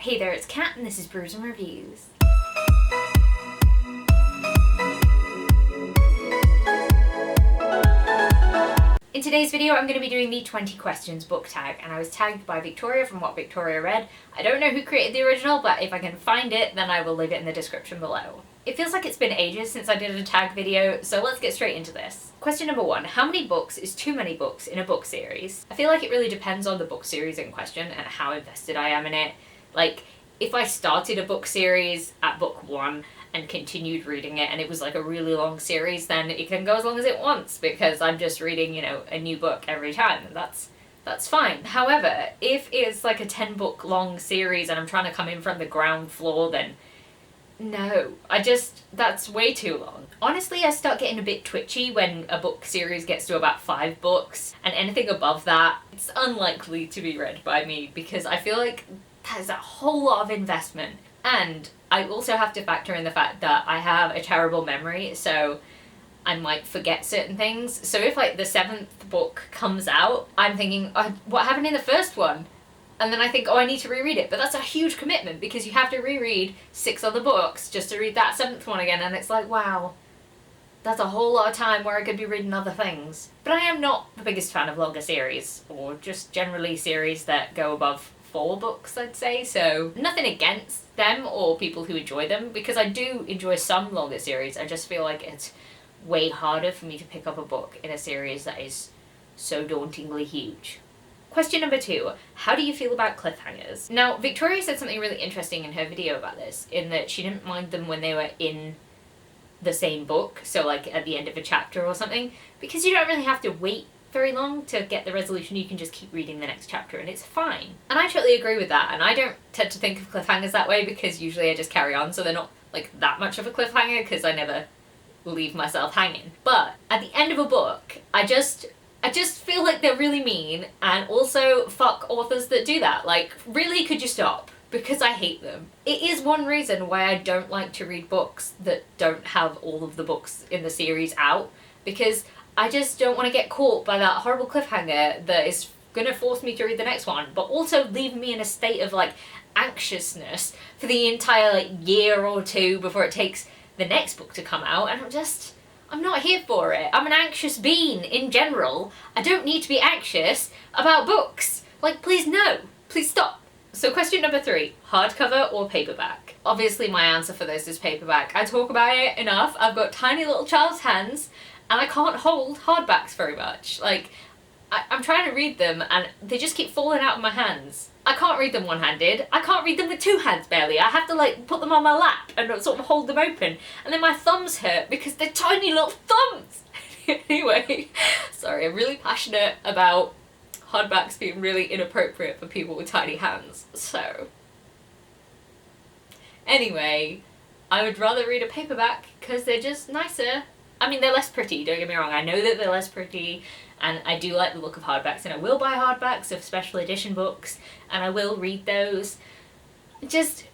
Hey there, it's Kat and this is Brews and Reviews. In today's video I'm going to be doing the 20 questions book tag, and I was tagged by Victoria from What Victoria Read. I don't know who created the original, but if I can find it then I will leave it in the description below. It feels like it's been ages since I did a tag video, so let's get straight into this. Question number 1. How many books is too many books in a book series? I feel like it really depends on the book series in question and how invested I am in it. Like, if I started a book series at book 1 and continued reading it and it was like a really long series, then it can go as long as it wants because I'm just reading, you know, a new book every time, and that's fine. However, if it's like a 10 book long series and I'm trying to come in from the ground floor, then no, that's way too long. Honestly, I start getting a bit twitchy when a book series gets to about 5 books, and anything above that, it's unlikely to be read by me because I feel like there's a whole lot of investment. And I also have to factor in the fact that I have a terrible memory, so I might forget certain things. So if like the 7th book comes out, I'm thinking, oh, what happened in the first one? And then I think, oh, I need to reread it. But that's a huge commitment because you have to reread 6 other books just to read that 7th one again. And it's like, wow, that's a whole lot of time where I could be reading other things. But I am not the biggest fan of longer series, or just generally series that go above 4 books, I'd say. So nothing against them or people who enjoy them, because I do enjoy some longer series. I just feel like it's way harder for me to pick up a book in a series that is so dauntingly huge. Question number 2. How do you feel about cliffhangers? Now, Victoria said something really interesting in her video about this, in that she didn't mind them when they were in the same book, so like at the end of a chapter or something, because you don't really have to wait very long to get the resolution. You can just keep reading the next chapter and it's fine. And I totally agree with that, and I don't tend to think of cliffhangers that way because usually I just carry on, so they're not like that much of a cliffhanger because I never leave myself hanging. But at the end of a book, I just feel like they're really mean, and also fuck authors that do that. Like, really, could you stop? Because I hate them. It is one reason why I don't like to read books that don't have all of the books in the series out, because I just don't want to get caught by that horrible cliffhanger that is gonna force me to read the next one, but also leave me in a state of like anxiousness for the entire like year or 2 before it takes the next book to come out, and I'm not here for it. I'm an anxious bean in general. I don't need to be anxious about books. Like, please no. Please stop. So question number 3, hardcover or paperback? Obviously my answer for this is paperback. I talk about it enough. I've got tiny little child's hands and I can't hold hardbacks very much. Like, I'm trying to read them and they just keep falling out of my hands. I can't read them one-handed. I can't read them with 2 hands barely. I have to like put them on my lap and sort of hold them open. And then my thumbs hurt because they're tiny little thumbs. Anyway, sorry, I'm really passionate about hardbacks being really inappropriate for people with tiny hands. So, anyway, I would rather read a paperback because they're just nicer. I mean, they're less pretty, don't get me wrong. I know that they're less pretty, and I do like the look of hardbacks, and I will buy hardbacks of special edition books, and I will read those.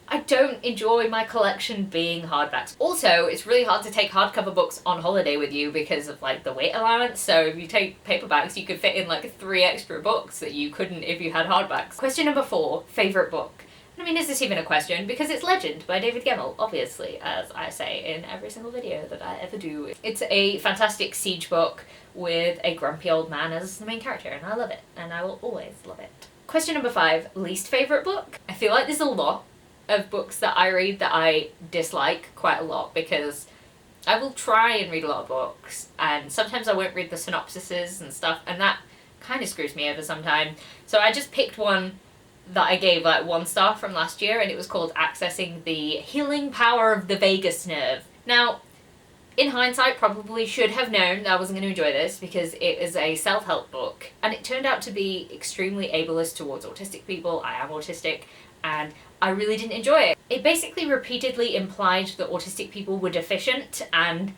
I don't enjoy my collection being hardbacks. Also, it's really hard to take hardcover books on holiday with you because of like the weight allowance, so if you take paperbacks you could fit in like 3 extra books that you couldn't if you had hardbacks. Question number 4, favourite book. I mean, is this even a question? Because it's Legend by David Gemmell, obviously, as I say in every single video that I ever do. It's a fantastic siege book with a grumpy old man as the main character, and I love it, and I will always love it. Question number 5, least favourite book? I feel like there's a lot of books that I read that I dislike quite a lot, because I will try and read a lot of books, and sometimes I won't read the synopsises and stuff, and that kind of screws me over sometimes. So I just picked one that I gave like 1 star from last year, and it was called Accessing the Healing Power of the Vagus Nerve. Now, in hindsight, probably should have known that I wasn't going to enjoy this because it is a self-help book, and it turned out to be extremely ableist towards autistic people. I am autistic, and I really didn't enjoy it. It basically repeatedly implied that autistic people were deficient, and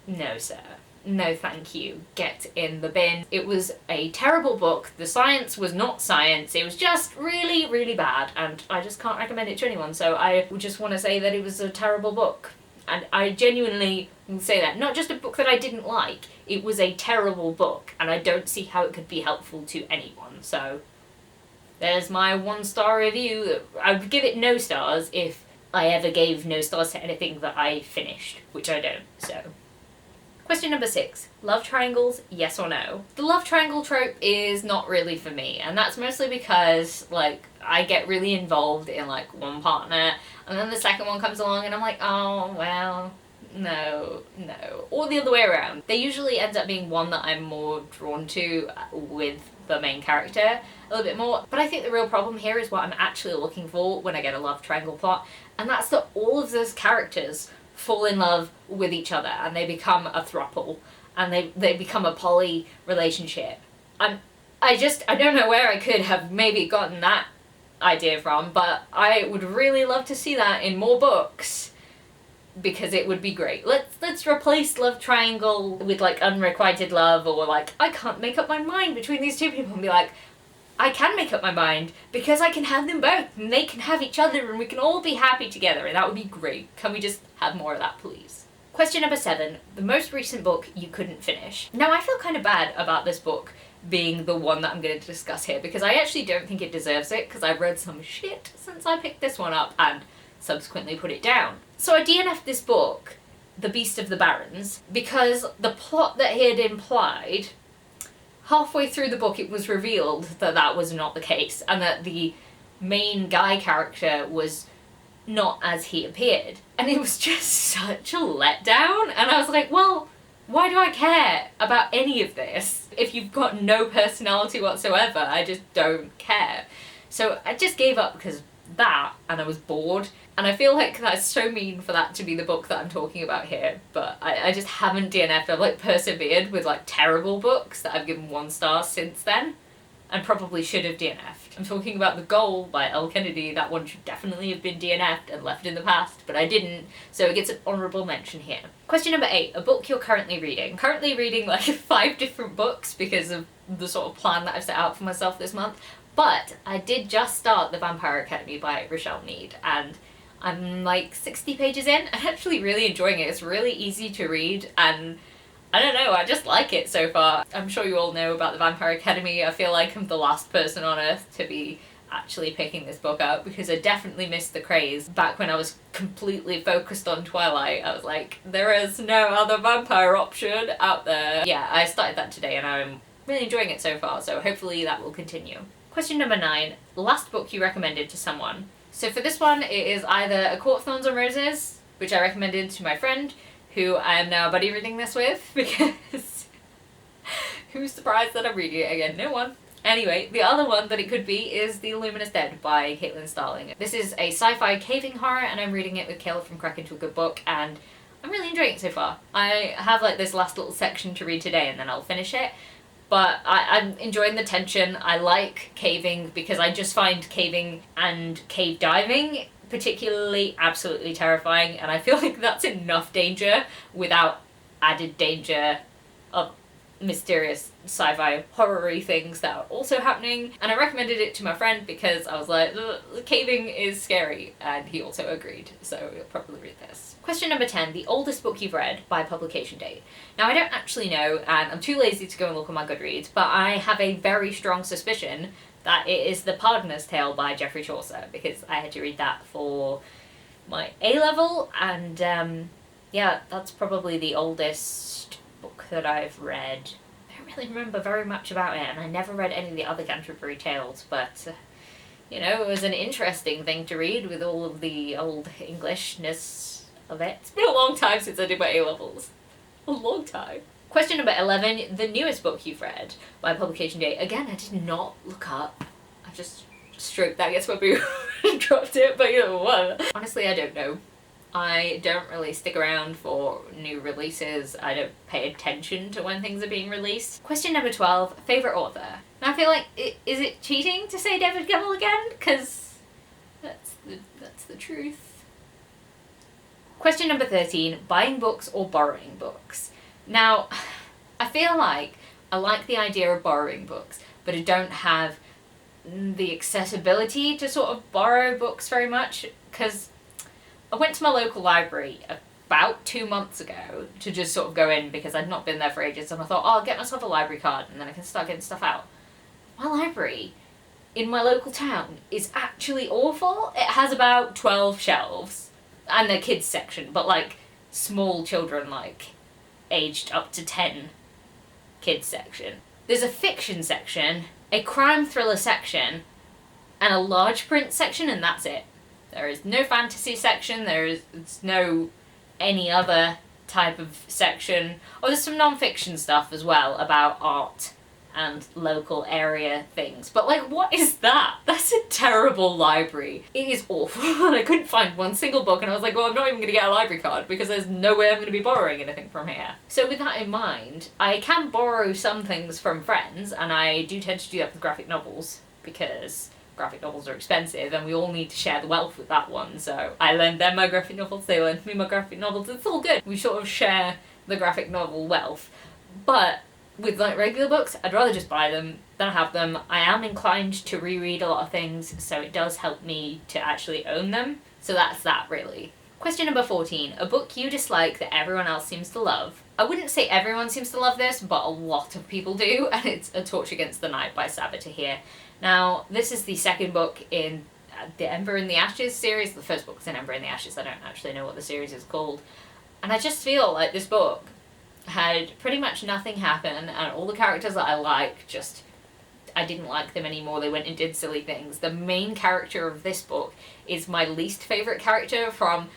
no sir. No thank you. Get in the bin. It was a terrible book. The science was not science. It was just really, really bad, and I just can't recommend it to anyone, so I just want to say that it was a terrible book. And I genuinely say that. Not just a book that I didn't like, it was a terrible book, and I don't see how it could be helpful to anyone, so There's my 1-star review. I would give it no stars if I ever gave no stars to anything that I finished, which I don't, so. Question number 6. Love triangles, yes or no? The love triangle trope is not really for me, and that's mostly because, like, I get really involved in, like, one partner, and then the second one comes along and I'm like, oh, well, no. Or the other way around. There usually ends up being one that I'm more drawn to with the main character a little bit more, but I think the real problem here is what I'm actually looking for when I get a love triangle plot, and that's that all of those characters fall in love with each other and they become a throuple and they become a poly relationship. I don't know where I could have maybe gotten that idea from, but I would really love to see that in more books because it would be great. Let's replace love triangle with like unrequited love, or like I can't make up my mind between these two people, and be like, I can make up my mind because I can have them both and they can have each other and we can all be happy together, and that would be great. Can we just have more of that, please? Question number 7. The most recent book you couldn't finish. Now, I feel kind of bad about this book being the one that I'm going to discuss here because I actually don't think it deserves it because I've read some shit since I picked this one up and subsequently put it down. So I DNF'd this book, The Beast of the Barrens, because the plot that he had implied, halfway through the book it was revealed that that was not the case and that the main guy character was not as he appeared. And it was just such a letdown, and I was like, well, why do I care about any of this? If you've got no personality whatsoever, I just don't care. So I just gave up because of that, and I was bored. And I feel like that's so mean for that to be the book that I'm talking about here, but I just haven't DNF'd. I've like persevered with like terrible books that I've given 1 star since then, and probably should have DNF'd. I'm talking about The Goal by L. Kennedy. That one should definitely have been DNF'd and left in the past, but I didn't, so it gets an honourable mention here. Question number 8, a book you're currently reading. I'm currently reading like 5 different books because of the sort of plan that I've set out for myself this month, but I did just start The Vampire Academy by Rochelle Mead, and I'm like 60 pages in. I'm actually really enjoying it. It's really easy to read, and I don't know, I just like it so far. I'm sure you all know about The Vampire Academy. I feel like I'm the last person on earth to be actually picking this book up because I definitely missed the craze. Back when I was completely focused on Twilight, I was like, there is no other vampire option out there. Yeah, I started that today and I'm really enjoying it so far, so hopefully that will continue. Question number 9, last book you recommended to someone. So for this one, it is either A Court of Thorns and Roses, which I recommended to my friend, who I am now buddy reading this with, because who's surprised that I'm reading it again? No one. Anyway, the other one that it could be is The Luminous Dead by Caitlin Starling. This is a sci-fi caving horror, and I'm reading it with Kayla from Crack Into a Good Book, and I'm really enjoying it so far. I have like this last little section to read today and then I'll finish it. But I'm enjoying the tension. I like caving because I just find caving and cave diving particularly absolutely terrifying, and I feel like that's enough danger without added danger of mysterious sci-fi horror-y things that are also happening. And I recommended it to my friend because I was like, the caving is scary, and he also agreed, so you'll probably read this. Question number 10, the oldest book you've read by publication date. Now I don't actually know, and I'm too lazy to go and look on my Goodreads, but I have a very strong suspicion that it is The Pardoner's Tale by Geoffrey Chaucer, because I had to read that for my A-level, and yeah, that's probably the oldest book that I've read. I don't really remember very much about it, and I never read any of the other Canterbury Tales, but you know, it was an interesting thing to read with all of the old Englishness of it. It's been a long time since I did my A-levels. A long time. Question number 11, the newest book you've read by publication date. Again, I did not look up. I just stroked that against my boob and dropped it, but you know what? Honestly, I don't know. I don't really stick around for new releases. I don't pay attention to when things are being released. Question number 12, favourite author. Now I feel like, is it cheating to say David Gemmell again? Because that's the truth. Question number 13, buying books or borrowing books. Now, I feel like I like the idea of borrowing books, but I don't have the accessibility to sort of borrow books very much, because I went to my local library about 2 months ago to just sort of go in because I'd not been there for ages, and I thought, oh, I'll get myself a library card and then I can start getting stuff out. My library in my local town is actually awful. It has about 12 shelves, and the kids section, but like small children, like aged up to 10 kids section. There's a fiction section, a crime thriller section, and a large print section, and that's it. There is no fantasy section, there's no any other type of section. Oh, there's some non-fiction stuff as well about art and local area things. But like, what is that? That's a terrible library. It is awful. And I couldn't find one single book, and I was like, well, I'm not even gonna get a library card because there's no way I'm gonna be borrowing anything from here. So with that in mind, I can borrow some things from friends, and I do tend to do that with graphic novels because graphic novels are expensive and we all need to share the wealth with that one. So I lend them my graphic novels, they lend me my graphic novels. It's all good. We sort of share the graphic novel wealth. But with like regular books, I'd rather just buy them than have them. I am inclined to reread a lot of things, so it does help me to actually own them. So that's that, really. Question number 14. A book you dislike that everyone else seems to love. I wouldn't say everyone seems to love this, but a lot of people do, and it's A Torch Against the Night by Sabaa Tahir. Now, this is the second book in the Ember in the Ashes series. The first book's in Ember in the Ashes. I don't actually know what the series is called. And I just feel like this book had pretty much nothing happen, and all the characters that I like, just, I didn't like them anymore. They went and did silly things. The main character of this book is my least favourite character from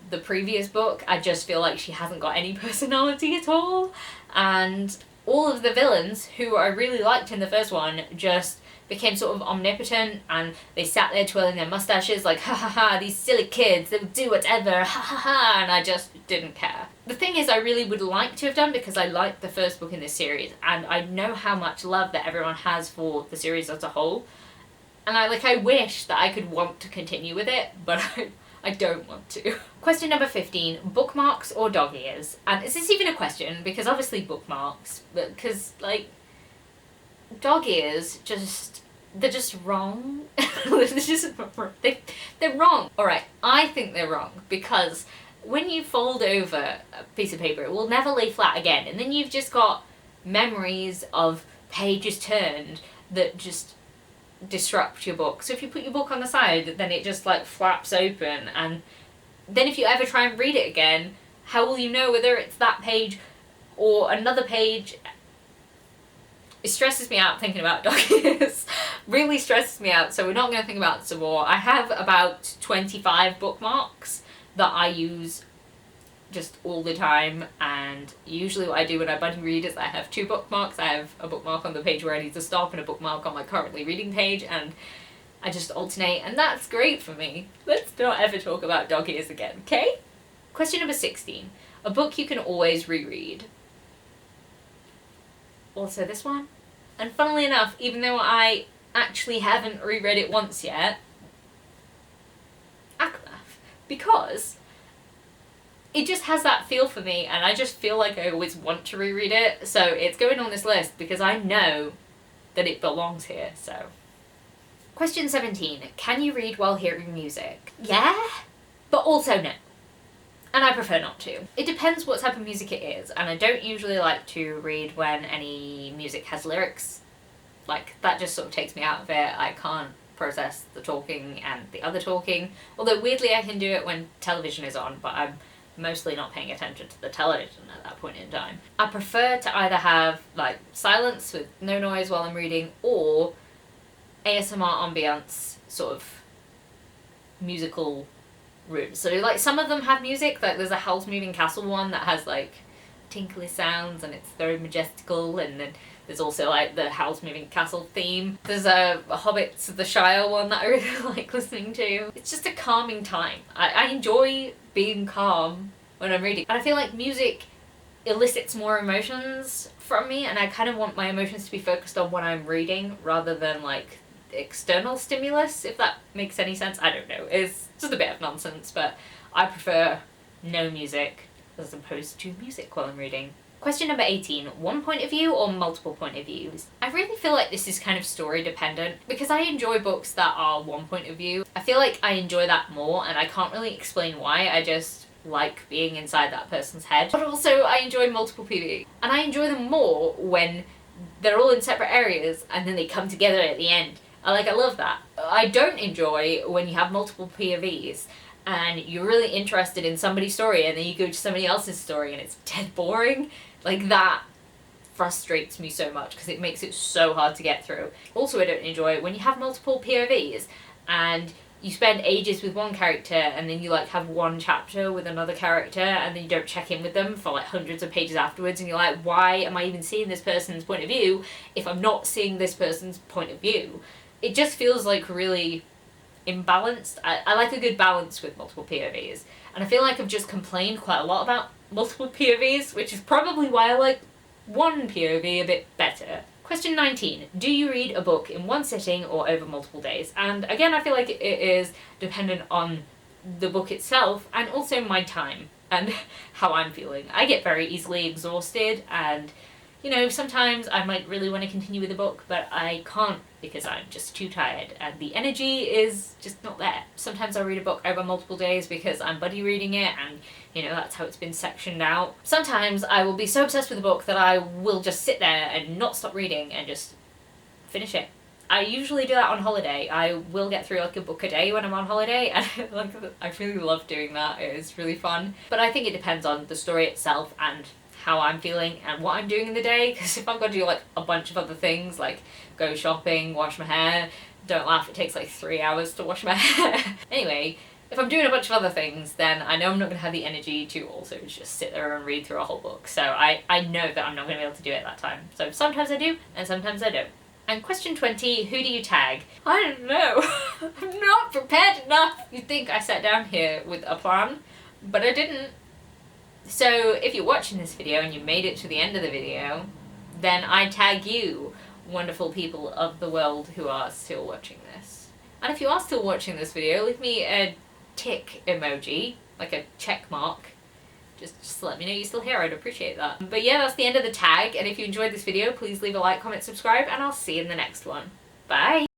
the previous book. I just feel like she hasn't got any personality at all. And all of the villains, who I really liked in the first one, just became sort of omnipotent, and they sat there twirling their mustaches like, ha ha ha, these silly kids, they'll do whatever, ha ha ha, and I just didn't care. The thing is, I really would like to have done, because I liked the first book in this series, and I know how much love that everyone has for the series as a whole, and I wish that I could want to continue with it, but I don't want to. Question number 15, bookmarks or dog ears? And is this even a question? Because obviously bookmarks, because like, dog ears they're just wrong. They're wrong. Alright, I think they're wrong because when you fold over a piece of paper, it will never lay flat again, and then you've just got memories of pages turned that just disrupt your book. So if you put your book on the side, then it just like flaps open, and then if you ever try and read it again, how will you know whether it's that page or another page? It stresses me out thinking about dog ears. Really stresses me out, so we're not going to think about it some more. I have about 25 bookmarks that I use just all the time, and usually what I do when I buddy read is I have 2 bookmarks. I have a bookmark on the page where I need to stop and a bookmark on my currently reading page, and I just alternate, and that's great for me. Let's not ever talk about dog ears again, okay? Question number 16. A book you can always reread. Also this one. And funnily enough, even though I actually haven't reread it once yet, Akmath, because it just has that feel for me, and I just feel like I always want to reread it, so it's going on this list because I know that it belongs here, so. Question 17. Can you read while hearing music? Yeah, but also no. And I prefer not to. It depends what type of music it is, and I don't usually like to read when any music has lyrics. Like, that just sort of takes me out of it. I can't process the talking and the other talking. Although weirdly I can do it when television is on, but I'm mostly not paying attention to the television at that point in time. I prefer to either have like silence with no noise while I'm reading, or ASMR ambience sort of musical rooms. So like some of them have music, like there's a Howl's Moving Castle one that has like tinkly sounds and it's very majestical, and then there's also like the Howl's Moving Castle theme. There's a Hobbits of the Shire one that I really like listening to. It's just a calming time. I enjoy being calm when I'm reading, and I feel like music elicits more emotions from me, and I kind of want my emotions to be focused on what I'm reading rather than like external stimulus, if that makes any sense. I don't know, it's just a bit of nonsense, but I prefer no music as opposed to music while I'm reading. Question number 18. One point of view or multiple point of views? I really feel like this is kind of story dependent, because I enjoy books that are one point of view. I feel like I enjoy that more, and I can't really explain why. I just like being inside that person's head. But also I enjoy multiple PV, and I enjoy them more when they're all in separate areas and then they come together at the end. I love that. I don't enjoy when you have multiple POVs and you're really interested in somebody's story and then you go to somebody else's story and it's dead boring. Like, that frustrates me so much because it makes it so hard to get through. Also, I don't enjoy when you have multiple POVs and you spend ages with one character and then you like have one chapter with another character and then you don't check in with them for like hundreds of pages afterwards, and you're like, why am I even seeing this person's point of view if I'm not seeing this person's point of view? It just feels like really imbalanced. I like a good balance with multiple POVs, and I feel like I've just complained quite a lot about multiple POVs, which is probably why I like one POV a bit better. Question 19. Do you read a book in one sitting or over multiple days? And again, I feel like it is dependent on the book itself and also my time and how I'm feeling. I get very easily exhausted, and you know, sometimes I might really want to continue with the book, but I can't because I'm just too tired and the energy is just not there. Sometimes I read a book over multiple days because I'm buddy reading it and, you know, that's how it's been sectioned out. Sometimes I will be so obsessed with a book that I will just sit there and not stop reading and just finish it. I usually do that on holiday. I will get through like a book a day when I'm on holiday, and like I really love doing that. It is really fun. But I think it depends on the story itself and how I'm feeling and what I'm doing in the day, because if I've got to do like a bunch of other things like go shopping, wash my hair, don't laugh, it takes like 3 hours to wash my hair. Anyway, if I'm doing a bunch of other things, then I know I'm not going to have the energy to also just sit there and read through a whole book. So I know that I'm not going to be able to do it that time. So sometimes I do and sometimes I don't. And question 20, who do you tag? I don't know. I'm not prepared enough. You'd think I sat down here with a plan, but I didn't. So if you're watching this video and you made it to the end of the video, then I tag you, wonderful people of the world who are still watching this. And if you are still watching this video, leave me a tick emoji, like a check mark. Just let me know you're still here, I'd appreciate that. But yeah, that's the end of the tag, and if you enjoyed this video, please leave a like, comment, subscribe, and I'll see you in the next one. Bye!